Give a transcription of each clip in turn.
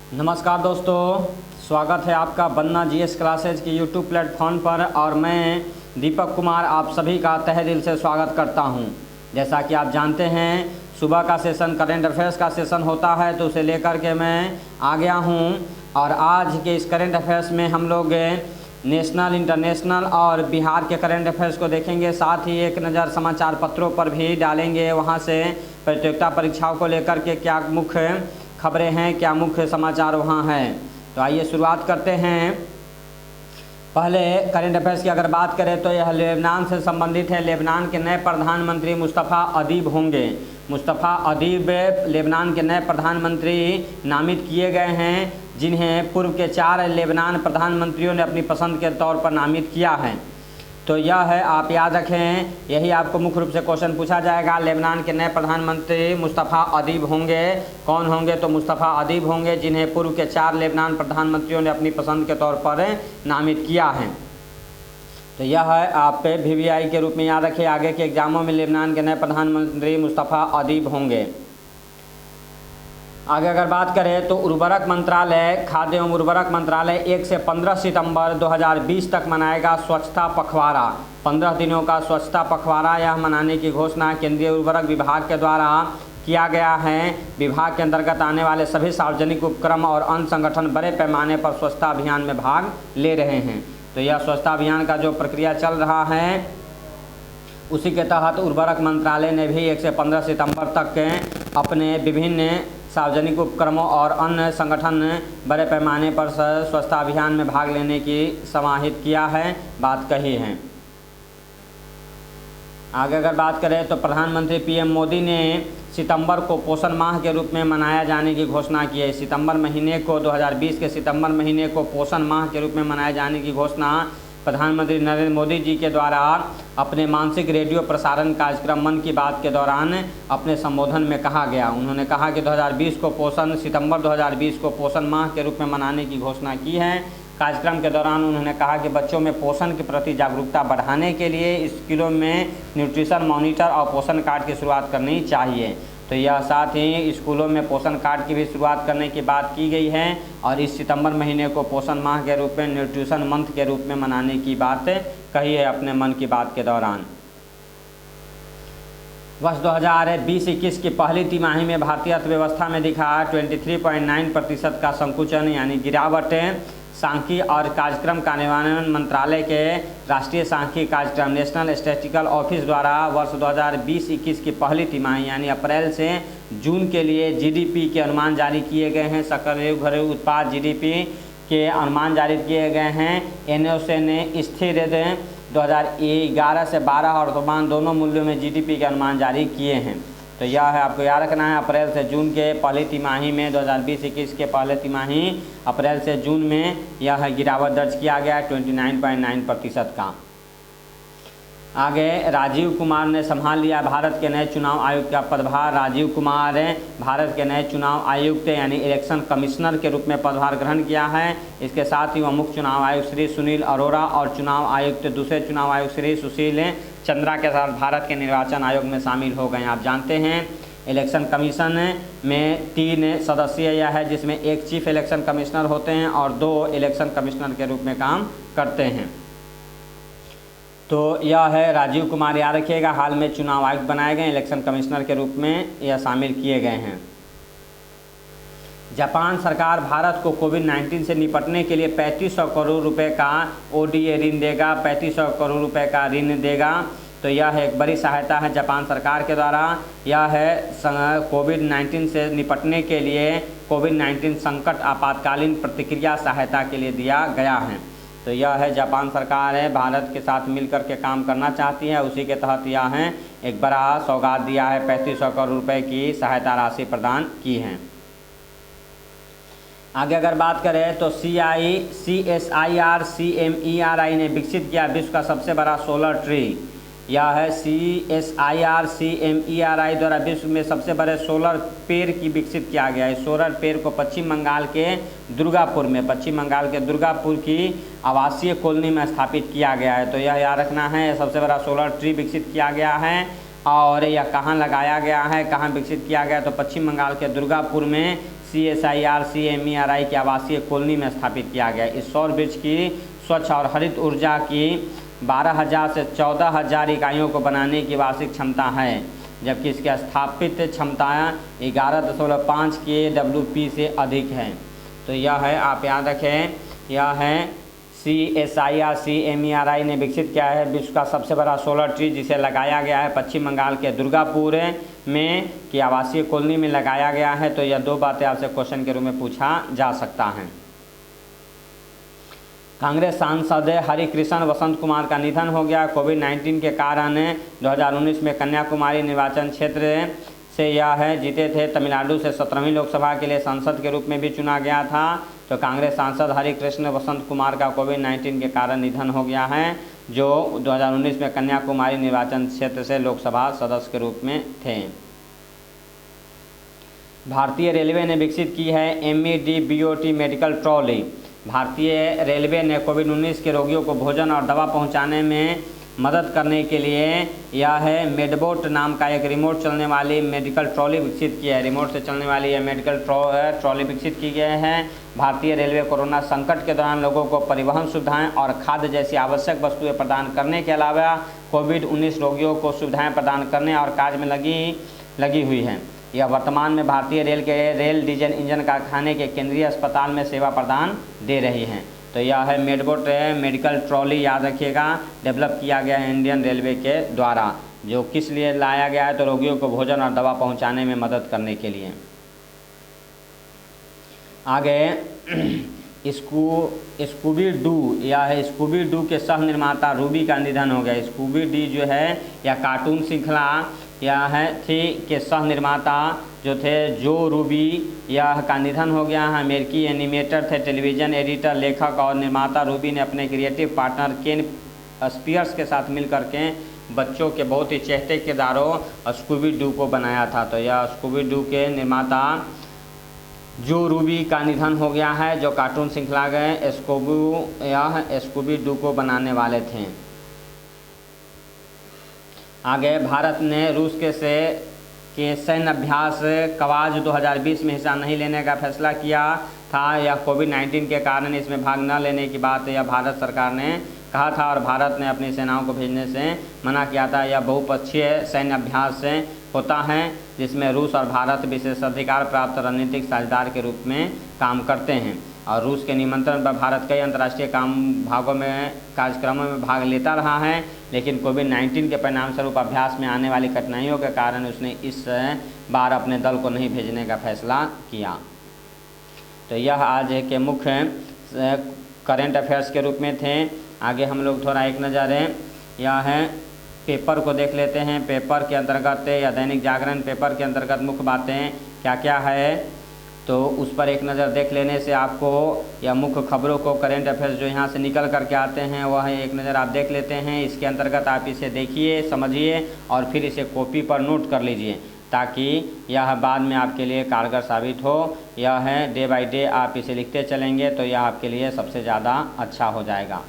नमस्कार दोस्तों, स्वागत है आपका बनना जीएस क्लासेज की यूट्यूब प्लेटफॉर्म पर। और मैं दीपक कुमार आप सभी का तहे दिल से स्वागत करता हूं। जैसा कि आप जानते हैं, सुबह का सेशन करेंट अफेयर्स का सेशन होता है, तो उसे लेकर के मैं आ गया हूं। और आज के इस करेंट अफेयर्स में हम लोग नेशनल, इंटरनेशनल और बिहार के करेंट अफेयर्स को देखेंगे। साथ ही एक नज़र समाचार पत्रों पर भी डालेंगे, वहाँ से प्रतियोगिता परीक्षाओं को लेकर के क्या मुख्य खबरें हैं, क्या मुख्य समाचार वहाँ हैं। तो आइए शुरुआत करते हैं। पहले करेंट अफेयर्स की अगर बात करें तो यह लेबनान से संबंधित है। लेबनान के नए प्रधानमंत्री मुस्तफ़ा अदीब होंगे। मुस्तफ़ा अदीब लेबनान के नए प्रधानमंत्री नामित किए गए हैं, जिन्हें पूर्व के 4 लेबनान प्रधानमंत्रियों ने अपनी पसंद के तौर पर नामित किया है। तो यह है, आप याद रखें, यही आपको मुख्य रूप से क्वेश्चन पूछा जाएगा। लेबनान के नए प्रधानमंत्री मुस्तफ़ा अदीब होंगे। कौन होंगे? तो मुस्तफ़ा अदीब होंगे, जिन्हें पूर्व के 4 लेबनान प्रधानमंत्रियों ने अपनी पसंद के तौर पर नामित किया है। तो यह है, आप VVI के रूप में याद रखें। आगे के एग्जामों में लेबनान के नए प्रधानमंत्री मुस्तफ़ा अदीब होंगे। आगे अगर बात करें तो उर्वरक मंत्रालय, खाद्य एवं उर्वरक मंत्रालय 1 से 15 सितंबर 2020 तक मनाएगा स्वच्छता पखवाड़ा। 15 दिनों का स्वच्छता पखवाड़ा यह मनाने की घोषणा केंद्रीय उर्वरक विभाग के द्वारा किया गया है। विभाग के अंतर्गत आने वाले सभी सार्वजनिक उपक्रम और अन्य संगठन बड़े पैमाने पर स्वच्छता अभियान में भाग ले रहे हैं। तो यह स्वच्छता अभियान का जो प्रक्रिया चल रहा है, उसी के तहत उर्वरक मंत्रालय ने भी 1 से 15 सितंबर तक अपने विभिन्न सार्वजनिक उपक्रमों और अन्य संगठन बड़े पैमाने पर स्वच्छता अभियान में भाग लेने की समाहित किया है, बात कही है। आगे अगर बात करें तो प्रधानमंत्री PM मोदी ने सितंबर को पोषण माह के रूप में मनाया जाने की घोषणा की है। सितंबर महीने को, 2020 के सितंबर महीने को पोषण माह के रूप में मनाए जाने की घोषणा प्रधानमंत्री नरेंद्र मोदी जी के द्वारा अपने मासिक रेडियो प्रसारण कार्यक्रम मन की बात के दौरान अपने संबोधन में कहा गया। उन्होंने कहा कि सितंबर 2020 को पोषण माह के रूप में मनाने की घोषणा की है। कार्यक्रम के दौरान उन्होंने कहा कि बच्चों में पोषण के प्रति जागरूकता बढ़ाने के लिए स्कूलों में न्यूट्रिशन मॉनिटर और पोषण कार्ड की शुरुआत करनी चाहिए। तो यह साथ ही स्कूलों में पोषण कार्ड की भी शुरुआत करने की बात की गई है। और इस सितंबर महीने को पोषण माह के रूप में, न्यूट्रिशन मंथ के रूप में मनाने की बात कही है अपने मन की बात के दौरान। वर्ष 2020-21 की पहली तिमाही में भारतीय अर्थव्यवस्था में दिखा 23.9% का संकुचन यानी गिरावट। सांख्यिकी और कार्यक्रम कार्यान्वयन मंत्रालय के राष्ट्रीय सांख्यिकी कार्यक्रम नेशनल स्टैटिस्टिकल ऑफिस द्वारा वर्ष 2020-21 की पहली तिमाही यानी अप्रैल से जून के लिए GDP के अनुमान जारी किए गए हैं। सकल घरेलू उत्पाद GDP के अनुमान जारी किए गए हैं। NOC ने स्थिर 2011 से 12 और वर्तमान दोनों मूल्यों में GDP के अनुमान जारी किए हैं। तो यह है, आपको याद रखना है, अप्रैल से जून के पहली तिमाही में 2020-21 के पहले तिमाही अप्रैल से जून में यह गिरावट दर्ज किया गया 29.9% का। आगे राजीव कुमार ने संभाल लिया भारत के नए चुनाव आयुक्त का पदभार। राजीव कुमार भारत के नए चुनाव आयुक्त यानी इलेक्शन कमिश्नर के रूप में पदभार ग्रहण किया है। इसके साथ ही वह मुख्य चुनाव आयुक्त श्री सुनील अरोड़ा और चुनाव आयुक्त, दूसरे चुनाव आयुक्त श्री सुशील चंद्रा के साथ भारत के निर्वाचन आयोग में शामिल हो गए। आप जानते हैं इलेक्शन कमीशन में 3 सदस्यीय यह है, जिसमें एक चीफ इलेक्शन कमिश्नर होते हैं और 2 इलेक्शन कमिश्नर के रूप में काम करते हैं। तो यह है, राजीव कुमार याद रखिएगा, हाल में चुनाव आयुक्त बनाए गए, इलेक्शन कमिश्नर के रूप में यह शामिल किए गए हैं। जापान सरकार भारत को कोविड-19 से निपटने के लिए 3500 करोड़ रुपए का ODA ऋण देगा। 3500 करोड़ रुपए का ऋण देगा। तो यह एक बड़ी सहायता है जापान सरकार के द्वारा। यह है कोविड-19 से निपटने के लिए कोविड-19 संकट आपातकालीन प्रतिक्रिया सहायता के लिए दिया गया है। तो यह है, जापान सरकार है भारत के साथ मिलकर के काम करना चाहती है, उसी के तहत यह है एक बड़ा सौगात दिया है, 3500 करोड़ रुपए की सहायता राशि प्रदान की है। आगे अगर बात करें तो CSIR CMERI ने विकसित किया विश्व का सबसे बड़ा सोलर ट्री। यह है CSIR CMERI द्वारा विश्व में सबसे बड़े सोलर पेड़ की विकसित किया गया है। सोलर पेड़ को पश्चिम बंगाल के दुर्गापुर की आवासीय कॉलोनी में स्थापित किया गया है। तो यह याद रखना है, सबसे बड़ा सोलर ट्री विकसित किया गया है। और यह कहाँ लगाया गया है, कहाँ विकसित किया गया, तो पश्चिम बंगाल के दुर्गापुर में CSIR CMERI की आवासीय कॉलोनी में स्थापित किया गया। इस सौर वृक्ष की स्वच्छ और हरित ऊर्जा की 12,000 से 14,000 इकाइयों को बनाने की वार्षिक क्षमता है, जबकि इसकी स्थापित क्षमता 11.5 KWP से अधिक है। तो यह है, आप याद रखें, यह है CSIR CMERI ने विकसित किया है विश्व का सबसे बड़ा सोलर ट्री, जिसे लगाया गया है पश्चिम बंगाल के दुर्गापुर में की आवासीय कॉलोनी में लगाया गया है। तो यह दो बातें आपसे क्वेश्चन के रूप में पूछा जा सकता है। कांग्रेस सांसद हरिकृष्ण वसंत कुमार का निधन हो गया। कोविड-19 के कारण 2019 में कन्याकुमारी निर्वाचन क्षेत्र से यह जीते थे। तमिलनाडु से 17वीं लोकसभा के लिए सांसद के रूप में भी चुना गया था। तो कांग्रेस सांसद हरिकृष्ण वसंत कुमार का कोविड-19 के कारण निधन हो गया है, जो 2019 में कन्याकुमारी निर्वाचन क्षेत्र से लोकसभा सदस्य के रूप में थे। भारतीय रेलवे ने विकसित की है MED-BOT मेडिकल ट्रॉली। भारतीय रेलवे ने कोविड-19 के रोगियों को भोजन और दवा पहुंचाने में मदद करने के लिए यह मेडबोट नाम का एक रिमोट चलने वाली मेडिकल ट्रॉली विकसित की है। रिमोट से चलने वाली यह मेडिकल ट्रॉली विकसित की गई है। भारतीय रेलवे कोरोना संकट के दौरान लोगों को परिवहन सुविधाएं और खाद्य जैसी आवश्यक वस्तुएं प्रदान करने के अलावा कोविड-19 रोगियों को सुविधाएं प्रदान करने और कार्य में लगी हुई है। यह वर्तमान में भारतीय रेल के रेल डीजल इंजन कारखाने के केंद्रीय अस्पताल में सेवा प्रदान दे रही हैं। तो यह है मेडबोट मेडिकल ट्रॉली, याद रखिएगा, डेवलप किया गया है इंडियन रेलवे के द्वारा। जो किस लिए लाया गया है, तो रोगियों को भोजन और दवा पहुंचाने में मदद करने के लिए। आगे स्कूबी डू, यह स्कूबी डू के सह निर्माता रूबी का निधन हो गया। स्कूबी डी जो है यह कार्टून श्रृंखला थी के सह निर्माता जो थे जो रूबी, यह का निधन हो गया है। अमेरिकी एनिमेटर थे, टेलीविज़न एडिटर, लेखक और निर्माता रूबी ने अपने क्रिएटिव पार्टनर केन स्पियर्स के साथ मिलकर के बच्चों के बहुत ही चहेते किरदारों स्कूबी डू को बनाया था। तो यह स्कूबी डू के निर्माता जो रूबी का निधन हो गया है, जो कार्टून श्रृंखला गए स्कूबी डू को बनाने वाले थे। आगे भारत ने रूस के सैन्य अभ्यास कवाज 2020 में हिस्सा नहीं लेने का फैसला किया था। यह कोविड-19 के कारण इसमें भाग न लेने की बात यह भारत सरकार ने कहा था और भारत ने अपनी सेनाओं को भेजने से मना किया था। यह बहुपक्षीय सैन्य अभ्यास होता है जिसमें रूस और भारत विशेषाधिकार प्राप्त रणनीतिक साझेदार के रूप में काम करते हैं और रूस के निमंत्रण पर भारत कई अंतर्राष्ट्रीय कार्यक्रमों में भाग लेता रहा है, लेकिन कोविड-19 के परिणामस्वरूप अभ्यास में आने वाली कठिनाइयों के कारण उसने इस बार अपने दल को नहीं भेजने का फैसला किया। तो यह आज के मुख्य करेंट अफेयर्स के रूप में थे। आगे हम लोग थोड़ा एक नज़र यह है पेपर को देख लेते हैं। पेपर के अंतर्गत या दैनिक जागरण पेपर के अंतर्गत मुख्य बातें क्या क्या है, तो उस पर एक नज़र देख लेने से आपको या मुख्य खबरों को करेंट अफेयर्स जो यहाँ से निकल करके आते हैं वह एक नज़र आप देख लेते हैं। इसके अंतर्गत आप इसे देखिए, समझिए और फिर इसे कॉपी पर नोट कर लीजिए ताकि यह बाद में आपके लिए कारगर साबित हो। यह है डे बाय डे आप इसे लिखते चलेंगे तो यह आपके लिए सबसे ज़्यादा अच्छा हो जाएगा।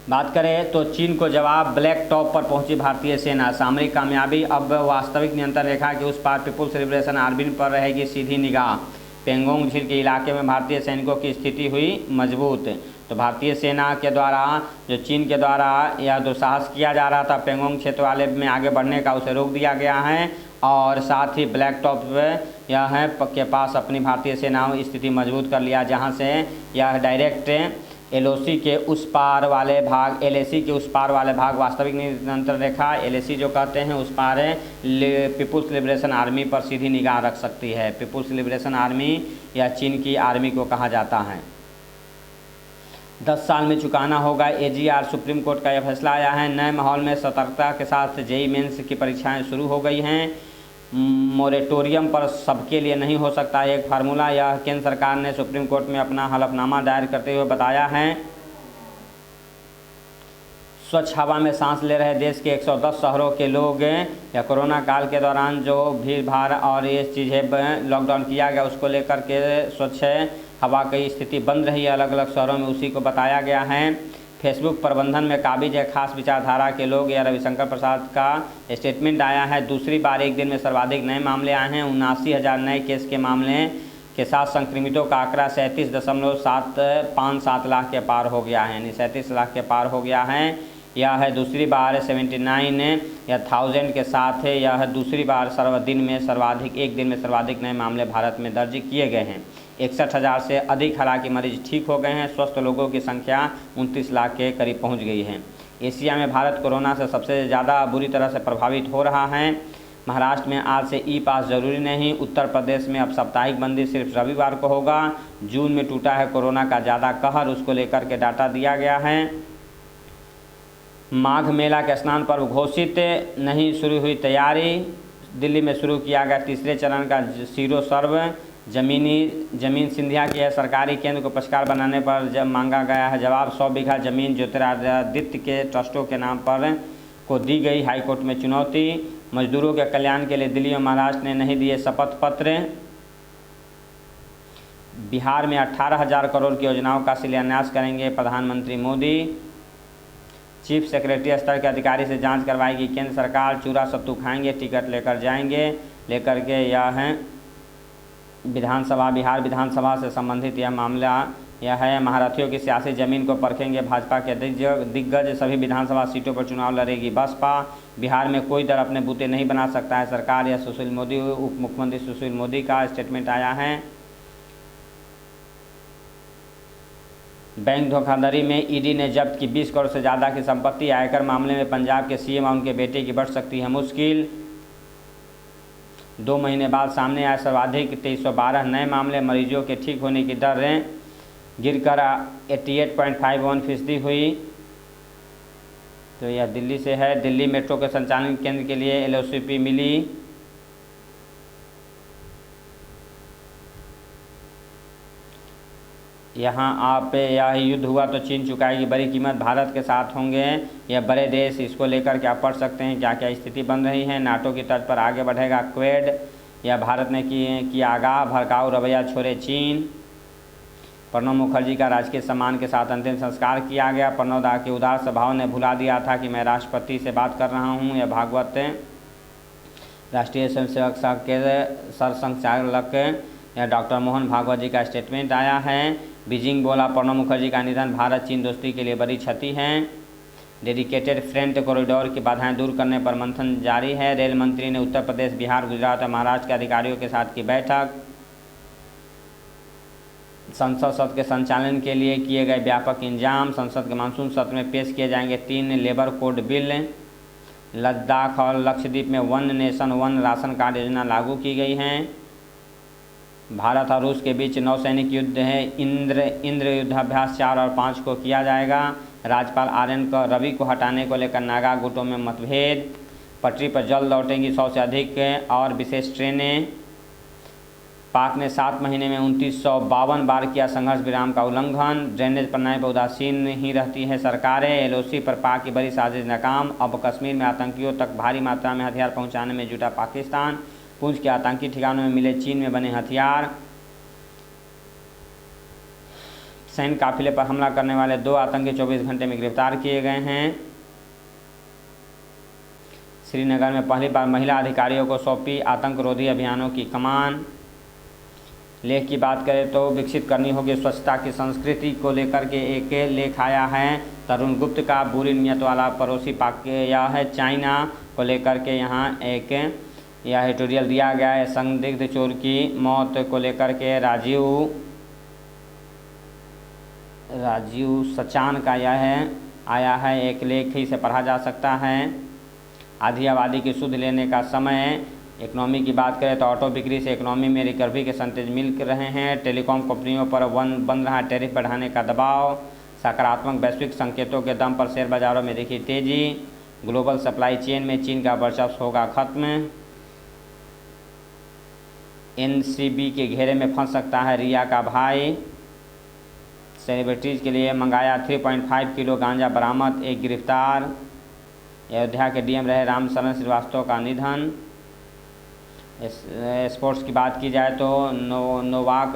बात करें तो चीन को जवाब, ब्लैक टॉप पर पहुंची भारतीय सेना, सामरिक कामयाबी, अब वास्तविक नियंत्रण रेखा के उस पार पीपुल्स लिबरेशन आर्मी पर रहेगी सीधी निगाह। पेंगोंग झील के इलाके में भारतीय सैनिकों की स्थिति हुई मजबूत। तो भारतीय सेना के द्वारा जो चीन के द्वारा यह दुस्साहस किया जा रहा था पेंगोंग क्षेत्र वाले में आगे बढ़ने का, उसे रोक दिया गया है और साथ ही ब्लैक टॉप यह है के पास अपनी भारतीय सेनाओं स्थिति मजबूत कर लिया, जहाँ से यह डायरेक्ट LOC के उस पार वाले भाग LAC के उस पार वाले भाग वास्तविक नियंत्रण रेखा LAC जो कहते हैं उस पार पीपुल्स लिबरेशन आर्मी पर सीधी निगाह रख सकती है। पीपुल्स लिबरेशन आर्मी या चीन की आर्मी को कहा जाता है। 10 साल में चुकाना होगा AGR, सुप्रीम कोर्ट का यह फैसला आया है। नए माहौल में सतर्कता के साथ JEE मेंस की परीक्षाएं शुरू हो गई हैं। मोरेटोरियम पर सबके लिए नहीं हो सकता एक फार्मूला, यह केंद्र सरकार ने सुप्रीम कोर्ट में अपना हलफनामा दायर करते हुए बताया है। स्वच्छ हवा में सांस ले रहे देश के 110 शहरों के लोग या कोरोना काल के दौरान जो भीड़ भाड़ और ये चीज़ें लॉकडाउन किया गया उसको लेकर के स्वच्छ हवा की स्थिति बन रही है अलग अलग शहरों में, उसी को बताया गया है। फेसबुक प्रबंधन में काबिज है खास विचारधारा के लोग, यह रविशंकर प्रसाद का स्टेटमेंट आया है। दूसरी बार एक दिन में सर्वाधिक नए मामले आए हैं। 79,000 नए केस के मामले के साथ संक्रमितों का आंकड़ा 37.757 लाख के पार हो गया है, यानी 37 लाख के पार हो गया है। यह है दूसरी बार 79 या 1000 के साथ है। यह दूसरी बार एक दिन में सर्वाधिक नए मामले भारत में दर्ज किए गए हैं। 61,000 से अधिक हालांकि मरीज ठीक हो गए हैं। स्वस्थ लोगों की संख्या 29 लाख के करीब पहुंच गई है। एशिया में भारत कोरोना से सबसे ज़्यादा बुरी तरह से प्रभावित हो रहा है। महाराष्ट्र में आज से ई पास जरूरी नहीं। उत्तर प्रदेश में अब साप्ताहिक बंदी सिर्फ रविवार को होगा। जून में टूटा है कोरोना का ज़्यादा कहर, उसको लेकर के डाटा दिया गया है। माघ मेला के स्नान पर्व घोषित नहीं, शुरू हुई तैयारी। दिल्ली में शुरू किया गया तीसरे चरण का सीरो सर्व। जमीन सिंधिया की है। सरकारी केंद्र को पक्षकार बनाने पर जब मांगा गया है जवाब। 100 बीघा जमीन ज्योतिरादित्य के ट्रस्टों के नाम पर को दी गई, हाईकोर्ट में चुनौती। मजदूरों के कल्याण के लिए दिल्ली और महाराष्ट्र ने नहीं दिए शपथ पत्र। बिहार में 18,000 करोड़ की योजनाओं का शिलान्यास करेंगे प्रधानमंत्री मोदी। चीफ सेक्रेटरी स्तर के अधिकारी से जांच करवाएगी केंद्र सरकार। चूरा सत्तू खाएंगे, टिकट लेकर के यह है बिहार विधानसभा से संबंधित यह मामला यह है। महारथियों की सियासी जमीन को परखेंगे भाजपा के दिग्गज। सभी विधानसभा सीटों पर चुनाव लड़ेगी बसपा। बिहार में कोई दल अपने बूते नहीं बना सकता है सरकार। यह सुशील मोदी, उप मुख्यमंत्री सुशील मोदी का स्टेटमेंट आया है। बैंक धोखाधड़ी में ईडी ने जब्त की 20 करोड़ से ज़्यादा की संपत्ति। आयकर मामले में पंजाब के सीएम और उनके बेटे की बढ़ सकती है मुश्किल। 2 महीने बाद सामने आए सर्वाधिक 2312 नए मामले। मरीजों के ठीक होने की दर गिरकर 88.51% हुई। तो यह दिल्ली से है। दिल्ली मेट्रो के संचालन केंद्र के लिए LOCP मिली। यहाँ यह युद्ध हुआ तो चीन चुकाएगी बड़ी कीमत। भारत के साथ होंगे यह बड़े देश, इसको लेकर क्या पढ़ सकते हैं, क्या क्या स्थिति बन रही है। नाटो की तर्ज पर आगे बढ़ेगा क्वेड। यह भारत ने किया आगाह, भड़काऊ रवैया छोड़े चीन। प्रणब मुखर्जी का राजकीय सम्मान के साथ अंतिम संस्कार किया गया। प्रणब दा के उदार स्वभाव ने भुला दिया था कि मैं राष्ट्रपति से बात कर रहा हूँ। यह भागवत राष्ट्रीय स्वयंसेवक संघ के सरसंघचालक डॉक्टर मोहन भागवत जी का स्टेटमेंट आया है। बीजिंग बोला प्रणब मुखर्जी का निधन भारत चीन दोस्ती के लिए बड़ी क्षति है। डेडिकेटेड फ्रंट कॉरिडोर की बाधाएं दूर करने पर मंथन जारी है। रेल मंत्री ने उत्तर प्रदेश, बिहार, गुजरात और महाराष्ट्र के अधिकारियों के साथ की बैठक। संसद सत्र के संचालन के लिए किए गए व्यापक इंतजाम। संसद के मानसून सत्र में पेश किए जाएंगे 3 लेबर कोड बिल। लद्दाख और लक्षद्वीप में one nation one ration card योजना लागू की गई है। भारत और रूस के बीच नौसैनिक युद्ध है। इंद्र युद्धाभ्यास 4 और 5 को किया जाएगा। राज्यपाल RN को रवि को हटाने को लेकर नागा गुटों में मतभेद। पटरी पर जल्द लौटेंगी 100 से अधिक और विशेष ट्रेनें। पाक ने 7 महीने में 2952 बार किया संघर्ष विराम का उल्लंघन। ड्रेनेज प्रणाली पर उदासीन ही रहती है सरकारें। LOC पर पाक की बड़ी साजिश नाकाम। अब कश्मीर में आतंकियों तक भारी मात्रा में हथियार पहुंचाने में जुटा पाकिस्तान। पूंछ के आतंकी ठिकानों में मिले चीन में बने हथियार। सैन्य काफिले पर हमला करने वाले 2 आतंकी 24 घंटे में गिरफ्तार किए गए हैं। श्रीनगर में पहली बार महिला अधिकारियों को सौंपी आतंकरोधी अभियानों की कमान। लेख की बात करें तो विकसित करनी होगी स्वच्छता की संस्कृति को लेकर के एक लेख आया है तरुण गुप्त का। बुरी नीयत वाला पड़ोसी पाक यह है चाइना को लेकर के यहाँ एक यह एडिटोरियल दिया गया है। संदिग्ध चोर की मौत को लेकर के राजीव सचान का यह है आया है एक लेख ही से पढ़ा जा सकता है। आधी आबादी की सुध लेने का समय। इकोनॉमी की बात करें तो ऑटो बिक्री से इकोनॉमी में रिकवरी के संकेत मिल रहे हैं। टेलीकॉम कंपनियों पर बन रहा टैरिफ बढ़ाने का दबाव। सकारात्मक वैश्विक संकेतों के दम पर शेयर बाजारों में दिखी तेजी। ग्लोबल सप्लाई चेन में चीन का वर्चस्व होगा खत्म। NCB के घेरे में फंस सकता है रिया का भाई। सेलिब्रिटीज़ के लिए मंगाया 3.5 किलो गांजा बरामद, एक गिरफ्तार। अयोध्या के DM रहे रामशरण श्रीवास्तव का निधन। स्पोर्ट्स की बात की जाए तो नोवाक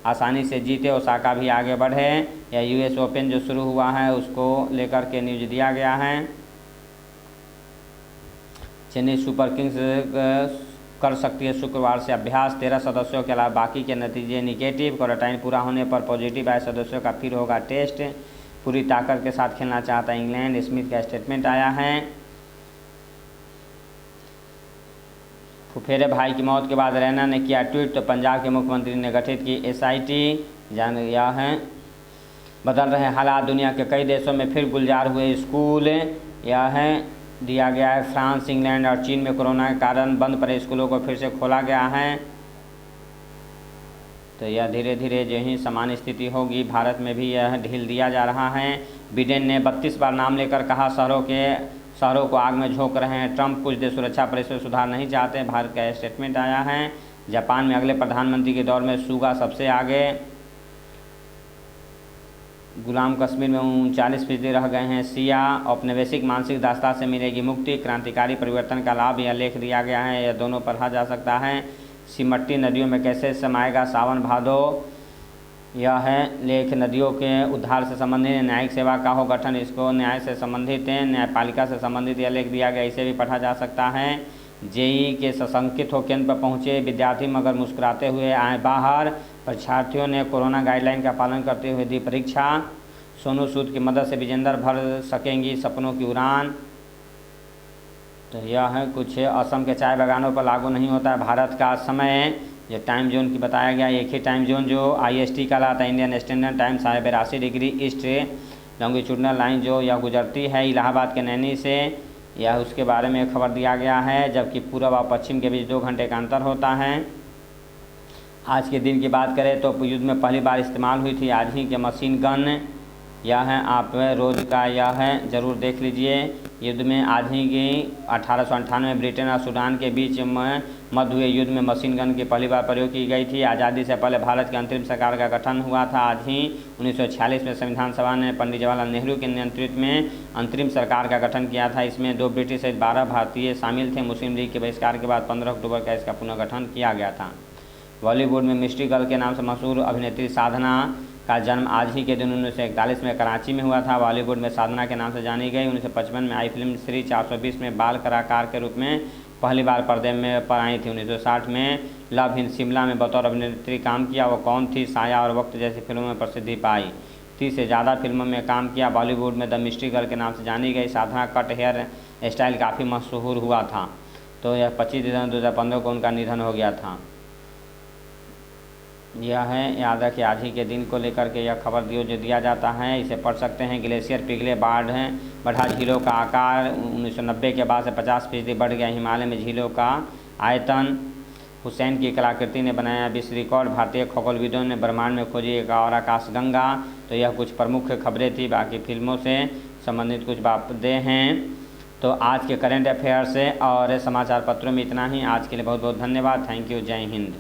आसानी से जीते, ओसाका भी आगे बढ़े। या यूएस ओपन जो शुरू हुआ है उसको लेकर के न्यूज दिया गया है। चेन्नई सुपर किंग्स कर सकती है शुक्रवार से अभ्यास, 13 सदस्यों के अलावा बाकी के नतीजे निगेटिव। क्वारंटाइन पूरा होने पर पॉजिटिव आए सदस्यों का फिर होगा टेस्ट। पूरी ताकत के साथ खेलना चाहता है इंग्लैंड, स्मिथ का स्टेटमेंट आया है। फुफेरे भाई की मौत के बाद रैना ने किया ट्वीट, तो पंजाब के मुख्यमंत्री ने गठित की एसआईटी। जान गया है बदल रहे हालात, दुनिया के कई देशों में फिर गुलजार हुए स्कूल। यह है दिया गया है फ्रांस, इंग्लैंड और चीन में कोरोना के कारण बंद पड़े स्कूलों को फिर से खोला गया है। तो यह धीरे धीरे जो ही सामान्य स्थिति होगी, भारत में भी यह ढील दिया जा रहा है। बिडेन ने 32 बार नाम लेकर कहा शहरों को आग में झोंक रहे हैं ट्रंप, कुछ देश सुरक्षा परिस्थिति में सुधार नहीं चाहते, भारत का स्टेटमेंट आया है। जापान में अगले प्रधानमंत्री के दौर में सुगा सबसे आगे। गुलाम कश्मीर में 39% रह गए हैं शिया, औपनिवेशिक मानसिक दास्ता से मिलेगी मुक्ति, क्रांतिकारी परिवर्तन का लाभ, यह लेख दिया गया है। यह दोनों पढ़ा जा सकता है। सिमटती नदियों में कैसे समाएगा सावन भादो, यह है लेख। नदियों के उद्धार से संबंधित न्यायिक सेवा का हो गठन, इसको न्याय से संबंधित है, न्यायपालिका से संबंधित यह लेख दिया गया, इसे भी पढ़ा जा सकता है। जेईई के सशंकित हो केंद्र पर पहुंचे विद्यार्थी मगर मुस्कुराते हुए आए बाहर, परीक्षार्थियों ने कोरोना गाइडलाइन का पालन करते हुए दी परीक्षा। सोनू सूद की मदद से विजेंदर भर सकेंगी सपनों की उड़ान। तो यह है कुछ असम के चाय बागानों पर लागू नहीं होता है भारत का समय, जो टाइम जोन की बताया गया, एक ही टाइम जोन जो IST कहलाता है, Indian standard time, 82.5 degree east longitudinal line जो यह गुजरती है इलाहाबाद के नैनी से, यह उसके बारे में खबर दिया गया है। जबकि पूर्व और पश्चिम के बीच 2 घंटे का अंतर होता है। आज के दिन की बात करें तो युद्ध में पहली बार इस्तेमाल हुई थी आज ही के मशीन गन, यह है आप रोज़ का यह है ज़रूर देख लीजिए। युद्ध में आज ही की 1898 में ब्रिटेन और सूडान के बीच में मध्य हुए युद्ध में मशीन गन की पहली बार प्रयोग की गई थी। आज़ादी से पहले भारत की अंतरिम सरकार का गठन हुआ था आज ही 1946 में। संविधान सभा ने पंडित जवाहरलाल नेहरू के नेतृत्व में अंतरिम सरकार का गठन किया था। इसमें 2 ब्रिटिश सहित 12 भारतीय शामिल थे। मुस्लिम लीग के बहिष्कार के बाद 15 अक्टूबर का इसका पुनर्गठन किया गया था। बॉलीवुड में मिस्ट्री गर्ल के नाम से मशहूर अभिनेत्री साधना का जन्म आज ही के दिन 1941 में कराची में हुआ था। बॉलीवुड में साधना के नाम से जानी गई। 1955 में आई फिल्म श्री 420 में बाल कलाकार के रूप में पहली बार पर्दे में पर आई थी। 1960 में लव इन शिमला में बतौर अभिनेत्री काम किया। वो कौन थी? साया और वक्त जैसी फिल्मों में प्रसिद्धि पाई। 30 से ज़्यादा फिल्मों में काम किया। बॉलीवुड में द मिस्ट्री गर्ल के नाम से जानी गई। साधना कट हेयर स्टाइल काफ़ी मशहूर हुआ था। तो यह 25 दिसंबर 2015 को उनका निधन हो गया था। यह है, याद रखिए आज ही के दिन को लेकर के यह खबर जो दिया जाता है, इसे पढ़ सकते हैं। ग्लेशियर पिघले, बाढ़ है, बढ़ा झीलों का आकार। 1990 के बाद से 50% बढ़ गया हिमालय में झीलों का आयतन। हुसैन की कलाकृति ने बनाया विश्व रिकॉर्ड। भारतीय खगोलविदों ने ब्रह्मांड में खोजी एक और आकाशगंगा। तो यह कुछ प्रमुख खबरें थी। बाकी फिल्मों से संबंधित कुछ बातें हैं। तो आज के करंट अफेयर से और समाचार पत्रों में इतना ही। आज के लिए बहुत बहुत धन्यवाद। Thank you. जय हिंद।